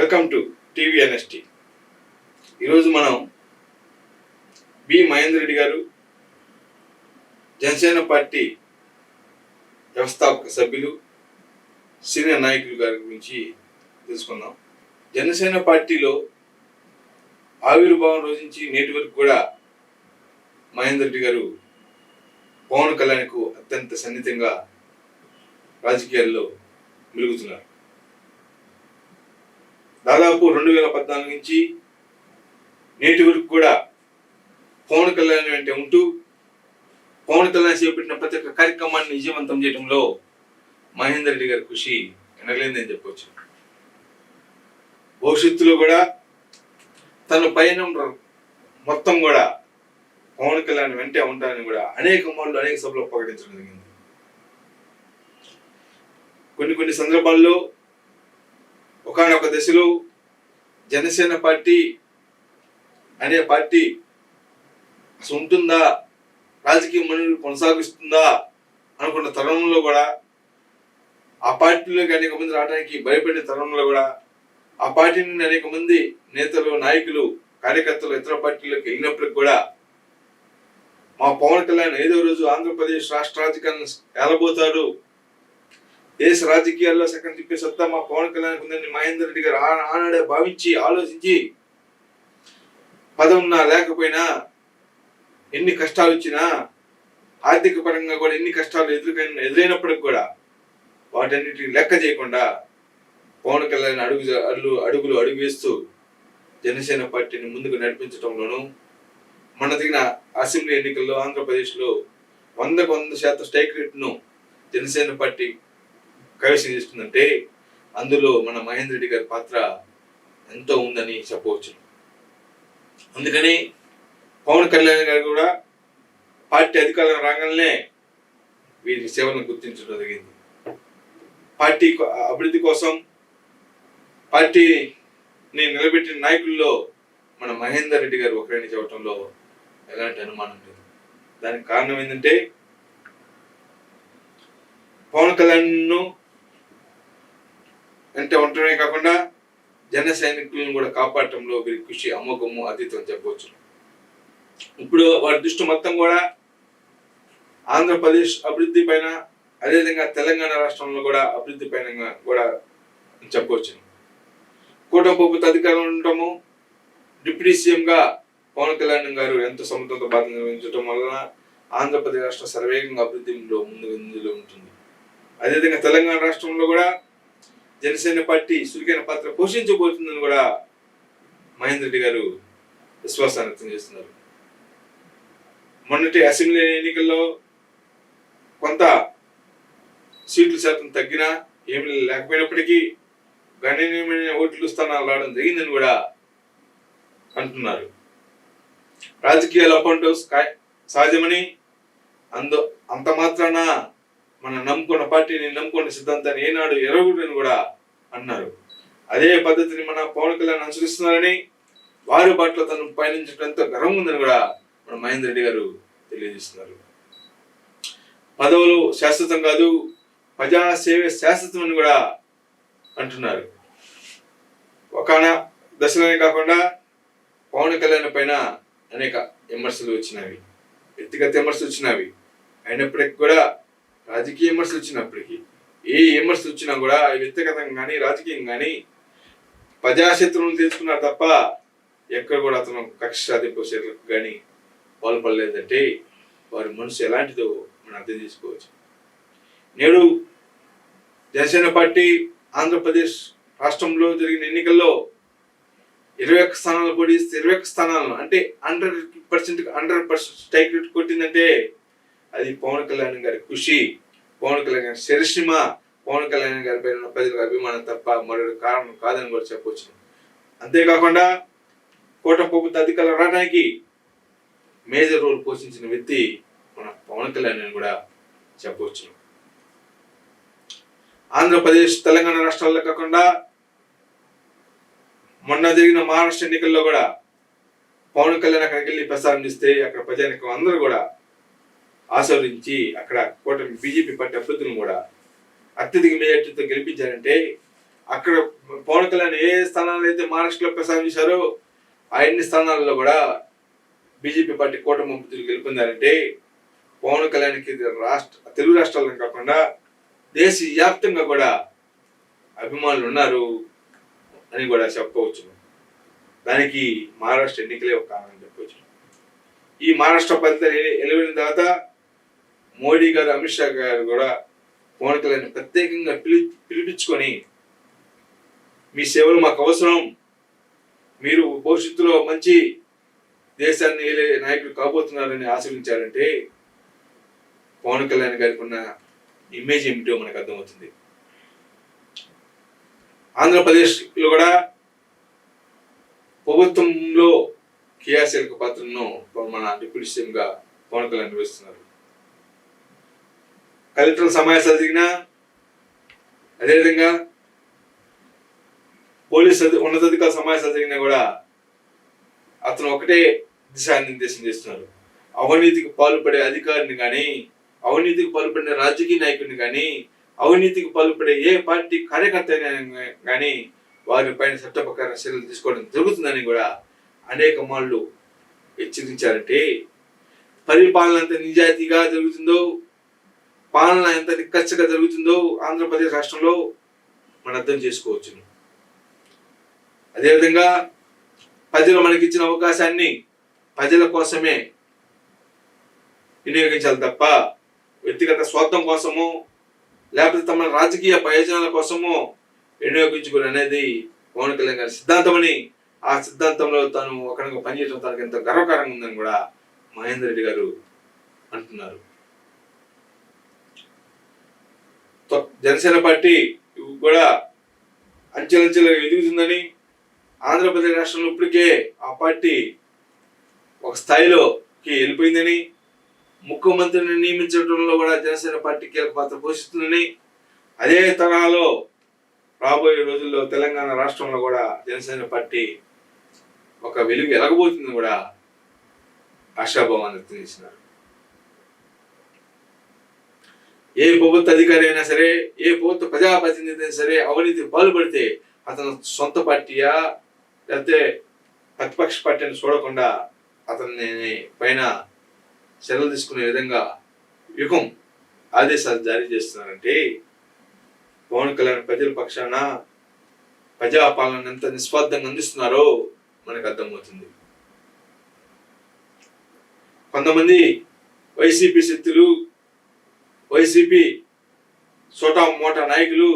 Welcome to టీవీఎన్ఎస్టీ. ఈరోజు మనం B Mahender Reddy గారు జనసేన పార్టీ వ్యవస్థాపక సభ్యులు సీనియర్ నాయకులు గారి గురించి తెలుసుకుందాం. జనసేన పార్టీలో ఆవిర్భావం రోజు నుంచి నేటి వరకు కూడా మహేందర్ రెడ్డి గారు పవన్ కళ్యాణ్కు అత్యంత సన్నిహితంగా రాజకీయాల్లో మెలుగుతున్నారు. దాదాపు 2014 నుంచి నేటి వరకు కూడా పవన్ కళ్యాణ్ వెంట ఉంటూ పవన్ కళ్యాణ్ చేపట్టిన ప్రతి ఒక్క కార్యక్రమాన్ని విజయవంతం చేయడంలో మహేందర్ రెడ్డి గారి కృషి ఎనలేదని చెప్పవచ్చు. భవిష్యత్తులో కూడా తన పయనం మొత్తం కూడా పవన్ కళ్యాణ్ వెంటే ఉంటారని కూడా అనేక మార్లు అనేక సభలో ప్రకటించడం జరిగింది. కొన్ని సందర్భాల్లో ఒకానొక దశలో జనసేన పార్టీ అనే పార్టీ అసలు ఉంటుందా, రాజకీయ మనుగడ కొనసాగిస్తుందా అనుకున్న తరుణంలో కూడా ఆ పార్టీలోకి అనేక మంది రావడానికి భయపడిన తరుణంలో కూడా ఆ పార్టీ నుండి అనేక మంది నేతలు, నాయకులు, కార్యకర్తలు ఇతర పార్టీలోకి వెళ్ళినప్పటికి కూడా మా పవన్ కళ్యాణ్ ఏదో రోజు ఆంధ్రప్రదేశ్ రాష్ట్ర రాజకీయాలను ఏలబోతాడు, దేశ రాజకీయాల్లో సెకండ్ తిప్పే సత్తా మా పవన్ కళ్యాణ్ ఉందని మహేందర్ రెడ్డి గారు ఆనాడే భావించి ఆలోచించి పదవున్నా లేకపోయినా ఎన్ని కష్టాలు వచ్చినా ఆర్థిక పరంగా కూడా ఎన్ని కష్టాలు ఎదురైనప్పటికి కూడా వాటన్నిటిని లెక్క చేయకుండా పవన్ కళ్యాణ్ అడుగు వేస్తూ జనసేన పార్టీని ముందుకు నడిపించడంలోనూ మన తగిన అసెంబ్లీ ఎన్నికల్లో ఆంధ్రప్రదేశ్లో 100% స్ట్రైక్ రేట్ను జనసేన పార్టీ కైవసం చేస్తుందంటే అందులో మన మహేందర్ రెడ్డి గారి పాత్ర ఎంతో ఉందని చెప్పవచ్చు. అందుకని పవన్ కళ్యాణ్ గారు కూడా పార్టీ అధికారం రాగానే వీరి సేవలను గుర్తించడం జరిగింది. పార్టీ అభివృద్ధి కోసం పార్టీని నిలబెట్టిన నాయకుల్లో మన మహేందర్ రెడ్డి గారు ఒకరిని చెప్పడంలో ఎలాంటి అనుమానం లేదు. దానికి కారణం ఏంటంటే పవన్ కళ్యాణ్ను అంటే ఉండటమే కాకుండా జన సైనికులను కూడా కాపాడటంలో వీరి కృషి అమోఘము అతీతం చెప్పవచ్చు. ఇప్పుడు వారి దృష్టి మొత్తం కూడా ఆంధ్రప్రదేశ్ అభివృద్ధి పైన, అదేవిధంగా తెలంగాణ రాష్ట్రంలో కూడా అభివృద్ధి పైన కూడా చెప్పవచ్చు. కూటమి ప్రభుత్వ అధికారంలో ఉండటము, డిప్యూటీ సీఎంగా పవన్ కళ్యాణ్ గారు ఎంతో సమర్థత బాధ్యత నిర్వహించడం వలన ఆంధ్రప్రదేశ్ రాష్ట్రం సర్వేగంగా అభివృద్ధిలో ముందులో ఉంటుంది. అదేవిధంగా తెలంగాణ రాష్ట్రంలో కూడా జనసేన పార్టీ చురుకైన పాత్ర పోషించబోతుందని కూడా మహేందర్ రెడ్డి గారు విశ్వాసాన్ని వ్యక్తం చేస్తున్నారు. మొన్నటి అసెంబ్లీ ఎన్నికల్లో కొంత సీట్ల శాతం తగ్గినా ఏమి లేకపోయినప్పటికీ గణనీయమైన ఓట్లు స్థానాలు రావడం జరిగిందని కూడా అంటున్నారు. రాజకీయాలు అప్ అండ్ డౌన్స్ సహజమని, అంత మాత్రాన మనం నమ్ముకున్న పార్టీని, నమ్ముకున్న సిద్ధాంతాన్ని ఏనాడు ఎరగూడని కూడా అన్నారు. అదే పద్ధతిని మన పవన్ కళ్యాణ్ అనుసరిస్తున్నారని, వారి బాటలో తను పయనించడంతో గర్వం ఉందని కూడా మన మహేందర్ రెడ్డి గారు తెలియజేస్తున్నారు. పదవులు శాశ్వతం కాదు, ప్రజా సేవ శాశ్వతం అని కూడా అంటున్నారు. ఒకన దశలోనే కాకుండా పవన్ కళ్యాణ్ పైన అనేక విమర్శలు వచ్చినవి, వ్యక్తిగత విమర్శలు వచ్చినవి, అయినప్పటికీ కూడా రాజకీయ విమర్శలు వచ్చినప్పటికీ ఏ విమర్శలు వచ్చినా కూడా వ్యక్తిగతంగా కానీ రాజకీయం కానీ ప్రజాశత్రువులు తెలుసుకున్నారు తప్ప ఎక్కడ కూడా అతను కక్ష సాధింపు చర్యలకు కానీ పాల్పడలేదంటే వారి మనసు ఎలాంటిదో మనం అర్థం చేసుకోవచ్చు. నేడు జనసేన పార్టీ ఆంధ్రప్రదేశ్ రాష్ట్రంలో జరిగిన ఎన్నికల్లో 21 స్థానాలు పోటీస్తే 21 స్థానాలను అంటే 100% స్ట్రైక్ రేట్ కొట్టిందంటే అది పవన్ కళ్యాణ్ గారి కృషి, పవన్ కళ్యాణ్ గారి చరిష్మ, పవన్ కళ్యాణ్ గారి పైన ప్రజలకు అభిమానం తప్ప మరొక కారణం కాదని కూడా చెప్పవచ్చు. అంతేకాకుండా కూటమి ప్రభుత్వ అధికారులు రావడానికి మేజర్ రోల్ పోషించిన వ్యక్తి మన పవన్ కళ్యాణ్ అని కూడా చెప్పవచ్చు. ఆంధ్రప్రదేశ్, తెలంగాణ రాష్ట్రాల్లో కాకుండా మొన్న జరిగిన మహారాష్ట్ర ఎన్నికల్లో కూడా పవన్ కళ్యాణ్ అక్కడికి వెళ్ళి ప్రచారం చేస్తే అక్కడ ప్రజానికం అందరూ కూడా ఆశీర్వదించి అక్కడ కూటమి బీజేపీ పార్టీ అభ్యర్థులను కూడా అత్యధిక మెజార్టీతో గెలిపించారంటే అక్కడ పవన్ కళ్యాణ్ ఏ స్థానాల్లో అయితే మహారాష్ట్రలో ప్రసారం చేశారో ఆ అన్ని స్థానాల్లో కూడా బీజేపీ పార్టీ కూటమి అభ్యర్థులు గెలుపొందారంటే పవన్ కళ్యాణ్కి తెలుగు రాష్ట్రాల్లో కాకుండా దేశవ్యాప్తంగా కూడా అభిమానులు ఉన్నారు అని కూడా చెప్పవచ్చు. దానికి మహారాష్ట్ర ఎన్నికలే ఒక కారణం చెప్పవచ్చు. ఈ మహారాష్ట్ర ఫలితాలు వెలువడిన తర్వాత మోడీ గారు, అమిత్ షా గారు కూడా పవన్ కళ్యాణ్ ప్రత్యేకంగా పిలిపించుకొని మీ సేవలు మాకు అవసరం, మీరు భవిష్యత్తులో మంచి దేశాన్ని ఏలే నాయకుడు కాబోతున్నారని ఆశీర్వించారంటే పవన్ కళ్యాణ్ గారికి ఉన్న ఇమేజ్ ఏమిటో మనకు అర్థమవుతుంది. ఆంధ్రప్రదేశ్లో కూడా ప్రభుత్వంలో క్రియాశీలక పాత్రను మన డిప్యూటీ సీఎంగా పవన్ కళ్యాణ్ నిర్వహిస్తున్నారు. కలెక్టర్ల సమావేశాలు జరిగినా, అదేవిధంగా పోలీస్ ఉన్నతాధికారుల సమావేశాలు జరిగినా కూడా అతను ఒకటే దిశానిర్దేశం చేస్తున్నారు. అవినీతికి పాల్పడే అధికారిని కానీ, అవినీతికి పాల్పడిన రాజకీయ నాయకుడిని కానీ, అవినీతికి పాల్పడే ఏ పార్టీ కార్యకర్త కానీ వారి పైన చట్ట ప్రకారం చర్యలు తీసుకోవడం జరుగుతుందని కూడా అనేక మార్లు హెచ్చరించారంటే పరిపాలన ఎంత నిజాయితీగా జరుగుతుందో, పాలన ఎంత నిక్కచ్చగా జరుగుతుందో ఆంధ్రప్రదేశ్ రాష్ట్రంలో మనం అర్థం చేసుకోవచ్చు. అదేవిధంగా ప్రజలు మనకిచ్చిన అవకాశాన్ని ప్రజల కోసమే వినియోగించాలి తప్ప వ్యక్తిగత స్వార్థం కోసము లేకపోతే తమ రాజకీయ ప్రయోజనాల కోసము వినియోగించుకుని అనేది పవన్ కళ్యాణ్ గారి సిద్ధాంతం అని, ఆ సిద్ధాంతంలో తాను ఒకరిగా పనిచేయడం తనకు ఎంత గర్వకారంగా ఉందని కూడా మహేందర్ రెడ్డి గారు అంటున్నారు. జనసేన పార్టీ కూడా అంచెలంచెలుగా ఎదుగుతుందని, ఆంధ్రప్రదేశ్ రాష్ట్రంలో ఇప్పటికే ఆ పార్టీ ఒక స్థాయిలోకి వెళ్ళిపోయిందని, ముఖ్యమంత్రిని నియమించడంలో కూడా జనసేన పార్టీ కీలక పాత్ర పోషిస్తుందని, అదే తరహాలో రాబోయే రోజుల్లో తెలంగాణ రాష్ట్రంలో కూడా జనసేన పార్టీ ఒక వెలుగు ఎలగబోతుందని కూడా ఆశాభావాన్ని వ్యక్తం చేసినారు. ఏ ప్రభుత్వ అధికారి అయినా సరే, ఏ ప్రభుత్వ ప్రజాప్రతినిధి అయినా సరే అవినీతికి పాల్పడితే అతను సొంత పార్టీయా లేకపోతే ప్రతిపక్ష పార్టీని చూడకుండా అతన్ని పైన చర్యలు తీసుకునే విధంగా వ్యూహం ఆదేశాలు జారీ చేస్తున్నారంటే పవన్ కళ్యాణ్ ప్రజల పక్షాన ప్రజాపాలన ఎంత నిస్వార్థంగా అందిస్తున్నారో మనకు అర్థమవుతుంది. కొంతమంది వైసీపీ శక్తులు, వైసీపీ చోటా మోటా నాయకులు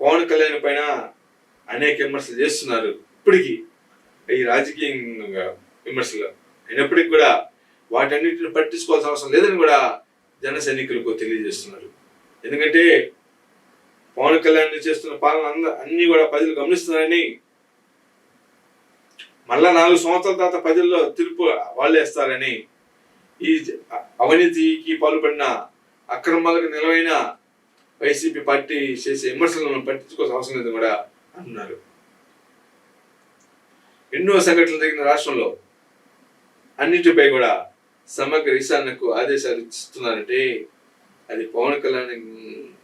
పవన్ కళ్యాణ్ పైన అనేక విమర్శలు చేస్తున్నారు. ఇప్పటికీ ఈ రాజకీయంగా విమర్శలు అయినప్పటికీ కూడా వాటన్నిటిని పట్టించుకోవాల్సిన అవసరం లేదని కూడా జన సైనికులకు తెలియజేస్తున్నారు. ఎందుకంటే పవన్ కళ్యాణ్ చేస్తున్న పాలన అన్ని కూడా ప్రజలు గమనిస్తున్నారని, మళ్ళా 4 సంవత్సరాల తర్వాత ప్రజల్లో తీర్పు వాళ్ళేస్తారని, ఈ అవినీతికి పాల్పడిన అక్రమాలకు నిలవైన వైసీపీ పార్టీ చేసే విమర్శలను పట్టించుకోవాల్సిన అవసరం లేదని కూడా అంటున్నారు. ఎన్నో సంఘటనలు జరిగిన రాష్ట్రంలో అన్నిటిపై కూడా సమగ్ర విచారణకు ఆదేశాలు ఇస్తున్నారంటే అది పవన్ కళ్యాణ్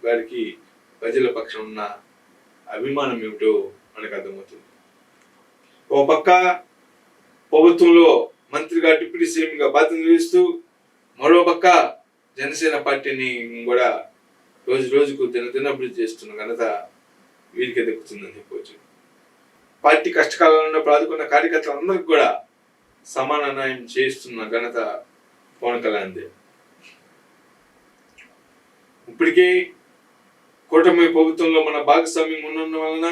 గారికి ప్రజల పక్షం ఉన్న అభిమానం ఏమిటో మనకు అర్థమవుతుంది. ఓ పక్క ప్రభుత్వంలో మంత్రిగా, డిప్యూటీ సీఎంగా బాధ్యత నిర్వహిస్తూ, మరో పక్క జనసేన పార్టీని కూడా రోజు రోజుకు దినదినాభివృద్ధి చేస్తున్న ఘనత వీరికే దక్కుతుందని చెప్పవచ్చు. పార్టీ కష్టకాలంలో ఆదుకున్న కార్యకర్తలందరికీ కూడా సమాన న్యాయం చేస్తున్న ఘనత పవన్ కళ్యాణ్దే. ఇప్పటికే కూటమి ప్రభుత్వంలో మన భాగస్వామ్యం ఉన్న వలన,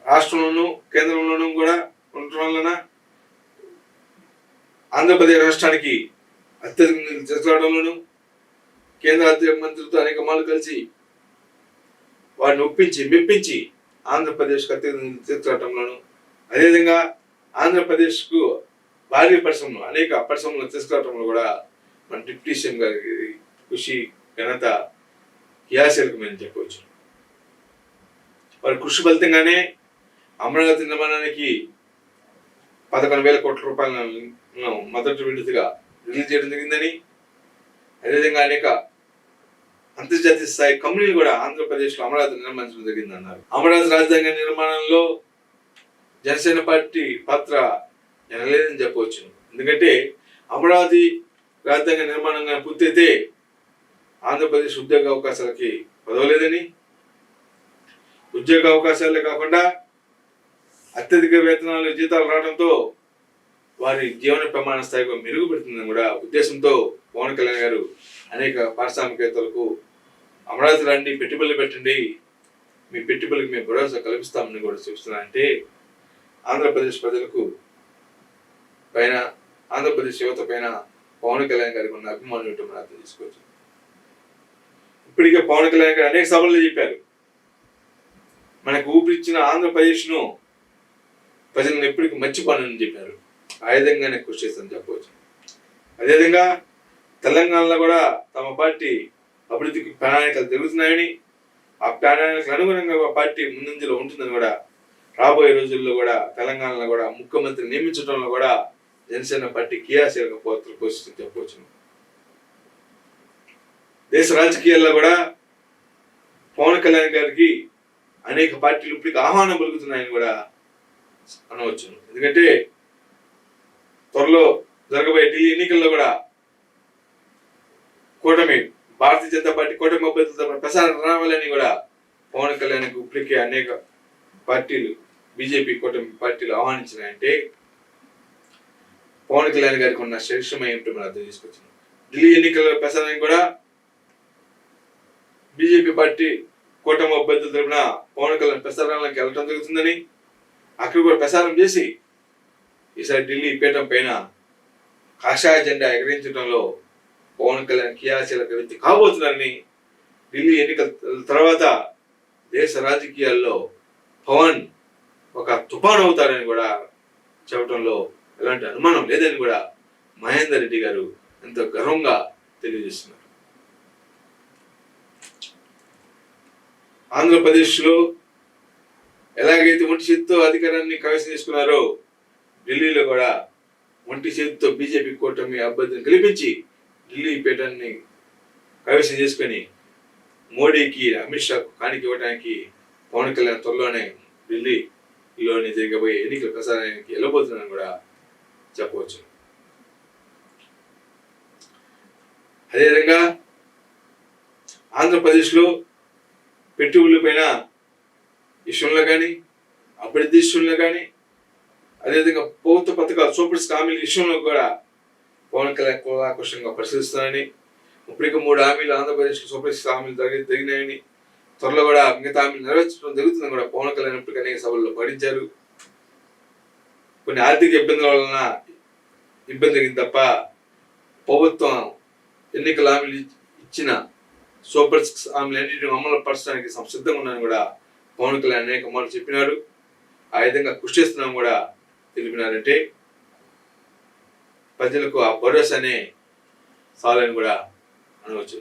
రాష్ట్రంలోనూ కేంద్రంలోనూ కూడా ఉండటం వలన ఆంధ్రప్రదేశ్ రాష్ట్రానికి అత్యధిక నిధులు తీసుకురావడంలోనూ, కేంద్ర ఆర్థిక మంత్రులతో అనేక మార్లు కలిసి వారిని ఒప్పించి మెప్పించి ఆంధ్రప్రదేశ్కు అత్యధిక నిధులు తీసుకురావడంలోనూ, అదేవిధంగా ఆంధ్రప్రదేశ్కు భారీ పరిశ్రమలు, అనేక పరిశ్రమలు తీసుకురావడంలో కూడా మన డిప్యూటీ సీఎం గారి కృషి ఘనత క్రియాశీలకమని చెప్పవచ్చు. వారి కృషి ఫలితంగానే అమరావతి నిర్మాణానికి 11,000 కోట్ల రూపాయలను మొదటి విడతగా రిలీజ్ చేయడం జరిగిందని, అదేవిధంగా అనేక అంతర్జాతీయ స్థాయి కంపెనీలు కూడా ఆంధ్రప్రదేశ్లో అమరావతి నిర్మించడం జరిగిందన్నారు. అమరావతి రాజధాని నిర్మాణంలో జనసేన పార్టీ పాత్ర ఎనలేదని చెప్పవచ్చు. ఎందుకంటే అమరావతి రాజధాని నిర్మాణంగా పూర్తయితే ఆంధ్రప్రదేశ్ ఉద్యోగ అవకాశాలకి పదవలేదని, ఉద్యోగ అవకాశాలే కాకుండా అత్యధిక వేతనాలు జీతాలు రావడంతో వారి జీవన ప్రమాణ స్థాయిగా మెరుగుపెడుతుందని కూడా ఉద్దేశంతో పవన్ కళ్యాణ్ గారు అనేక పారిశ్రామికవేత్తలకు అమరావతి రండి, పెట్టుబడులు పెట్టండి, మీ పెట్టుబడికి మేము భరోసా కల్పిస్తామని కూడా చూస్తున్నారంటే ఆంధ్రప్రదేశ్ ప్రజలకు పైన, ఆంధ్రప్రదేశ్ యువత పైన పవన్ కళ్యాణ్ గారికి ఉన్న అభిమానం ఏంటో మనం అర్థం చేసుకోవచ్చు. ఇప్పటికే పవన్ కళ్యాణ్ గారు అనేక సభల్లో చెప్పారు, మనకు ఊపిరిచ్చిన ఆంధ్రప్రదేశ్ను ప్రజలను ఎప్పటికీ మర్చిపోనని చెప్పారు. ఆ విధంగానే కృషి చేస్తామని చెప్పవచ్చు. అదేవిధంగా తెలంగాణలో కూడా తమ పార్టీ అభివృద్ధికి ప్రణాళికలు జరుగుతున్నాయని, ఆ ప్రణాళికలకు అనుగుణంగా పార్టీ ముందంజలో ఉంటుందని కూడా, రాబోయే రోజుల్లో కూడా తెలంగాణలో కూడా ముఖ్యమంత్రి నియమించడంలో కూడా జనసేన పార్టీ క్రియాశీలక పాత్ర పోషిస్తుందని చెప్పవచ్చు. దేశ రాజకీయాల్లో కూడా పవన్ కళ్యాణ్ గారికి అనేక పార్టీలు ఇప్పటికి ఆహ్వానం పలుకుతున్నాయని కూడా అనవచ్చు. ఎందుకంటే త్వరలో జరగబోయే ఢిల్లీ ఎన్నికల్లో కూడా కూటమి, భారతీయ జనతా పార్టీ కూటమి అభ్యర్థులతో ప్రసారం రావాలని కూడా పవన్ కళ్యాణ్కి ఇప్పటికే అనేక పార్టీలు, బీజేపీ కూటమి పార్టీలు ఆహ్వానించినాయంటే పవన్ కళ్యాణ్ గారికి ఉన్న శిక్షమ ఏమిటో మనం అర్థం తీసుకొచ్చింది. ఢిల్లీ ఎన్నికల ప్రసారానికి కూడా బీజేపీ పార్టీ కూటమి అభ్యర్థుల తరపున పవన్ కళ్యాణ్ ప్రసారానికి వెళ్ళడం జరుగుతుందని, అక్కడ కూడా ప్రసారం చేసి ఈసారి ఢిల్లీ పీఠం పైన కాషాయ జెండా ఎగరించడంలో పవన్ కళ్యాణ్ క్రియాశీలక వ్యక్తి కాబోతున్నారని, ఢిల్లీ ఎన్నికల తర్వాత దేశ రాజకీయాల్లో పవన్ ఒక తుఫాన్ అవుతారని కూడా చెప్పడంలో ఎలాంటి అనుమానం లేదని కూడా మహేందర్ రెడ్డి గారు ఎంతో గర్వంగా తెలియజేస్తున్నారు. ఆంధ్రప్రదేశ్లో ఎలాగైతే ఒంటి చేతితో అధికారాన్ని కైవసం చేసుకున్నారో, ఢిల్లీలో కూడా ఒంటి చేతితో బీజేపీ కూటమి అభ్యర్థిని గెలిపించి ఢిల్లీ పీఠాన్ని కైవసం చేసుకుని మోడీకి, అమిత్ షాకు కానికి ఇవ్వడానికి పవన్ కళ్యాణ్ త్వరలోనే ఢిల్లీలోని జరగబోయే ఎన్నికల ప్రసారానికి వెళ్ళబోతున్నారని కూడా చెప్పవచ్చు. అదేవిధంగా ఆంధ్రప్రదేశ్లో పెట్టుబడుల పైన విషయంలో కానీ, అభివృద్ధి విషయంలో కానీ, అదేవిధంగా ప్రభుత్వ పథకాలు, సూపర్ హామీల విషయంలో కూడా పవన్ కళ్యాణ్ కూలాకుషంగా పరిశీలిస్తున్నారని, ఇప్పటికీ 3 హామీలు ఆంధ్రప్రదేశ్లో సూపర్ హామీలు జరిగినాయని, త్వరలో కూడా మిగతా హామీలు నెరవేర్చడం జరుగుతుందని కూడా పవన్ కళ్యాణ్ ఇప్పటికీ అనేక సభల్లో పడించారు. కొన్ని ఆర్థిక ఇబ్బందుల వలన ఇబ్బంది జరిగింది తప్ప ప్రభుత్వం ఎన్నికల హామీలు ఇచ్చిన సూపర్ హామీలు అన్నింటిని అమలు పరచడానికి సిద్ధంగా ఉన్నారని కూడా పవన్ కళ్యాణ్ అనేక మాటలు చెప్పినారు. ఆ విధంగా కృషి చేస్తున్నాం కూడా తెలిపినారంటే ప్రజలకు ఆ భరోసానే చాలని కూడా అనవచ్చు.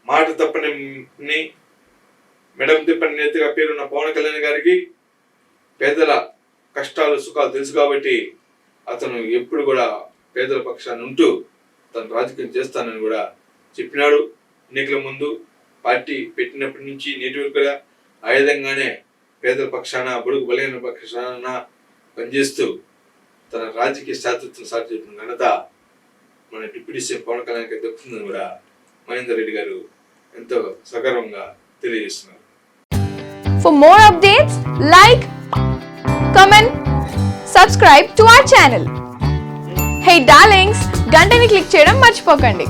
మాట తప్పని మెడమ తిప్పని నేతగా పేరున్న పవన్ కళ్యాణ్ గారికి పేదల కష్టాలు సుఖాలు తెలుసు కాబట్టి అతను ఎప్పుడు కూడా పేదల పక్షాన్ని ఉంటూ తను రాజకీయం చేస్తానని కూడా చెప్పినాడు. ఎన్నికల ముందు పార్టీ పెట్టినప్పటి నుంచి నేటి వరకు కూడా ఆ విధంగానే పేదల పక్షాన, బడుగు బలైన పక్షాన పనిచేస్తూ తన రాజకీయ శాస్త్రత్వం సాటి చెప్పిన ఘనత మన డిప్యూటీ సీఎం పవన్ కళ్యాణ్కి దక్కుతుందని కూడా మహేందర్ రెడ్డి గారు ఎంతో సగర్వంగా తెలియజేస్తున్నారు. For more updates, like, comment, subscribe to our channel. Hey darlings, గంటని click చేయడం మర్చిపోకండి.